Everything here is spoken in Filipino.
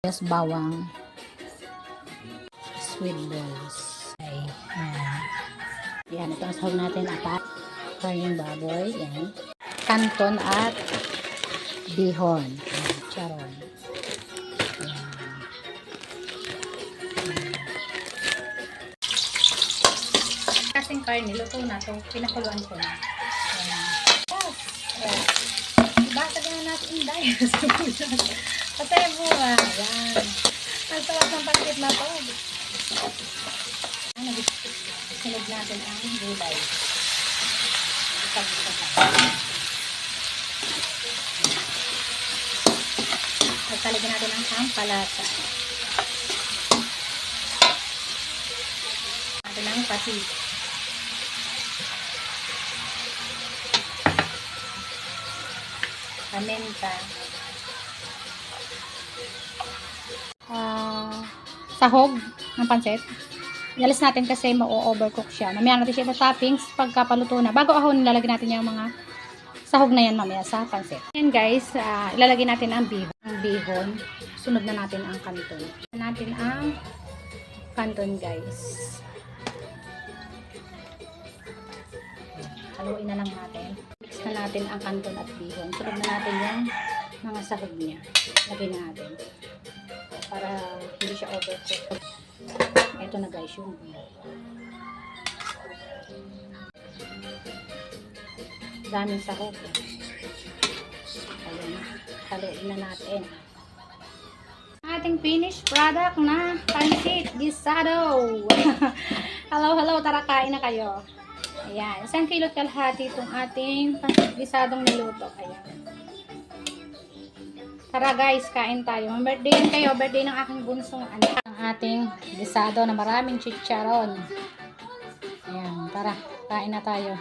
Yes, bawang. Sweet balls. Okay. Yan, ito ang sahog natin. Apat. Karning baboy. Yan. Kanton at bihon. Charon. Kasing karne, luto na to. Pinakuluan ko na. Basta ganyan natin yung dahil. Patay ang bunga. Ayan. Ang sarap ng pancit na to. Sinag natin ang gulay. Nagtalagyan natin ang sampalasa. Natin ang patis. Paminta. Sahog ng pancit. Ialis natin kasi ma-overcook siya. Mamaya natin siya sa toppings pagkapaluto na. Bago ahon, nilalagay natin yung mga sahog na yan mamaya sa pancit. Ayan guys, ilalagay natin ang bihon. Sunod na natin ang kanton. Natin ang kanton guys. Haluin na lang natin. Mix na natin ang kanton at bihon. Sunod na natin yung mga sahog niya. Lagay na natin. Para hindi siya overcook. Ito na guys yung daming sahog. Ayan. Haluin na natin. Ating finished product na pancit gisado. Hello, tara kain na kayo. Ayan, 1 kilo kalahati itong ating pancit gisadong niluto. Ayan. Tara guys, kain tayo. Birthday kayo, birthday ng aking bunsong anak. Ang ating gisado na maraming chicharon. Ayan, tara, kain na tayo.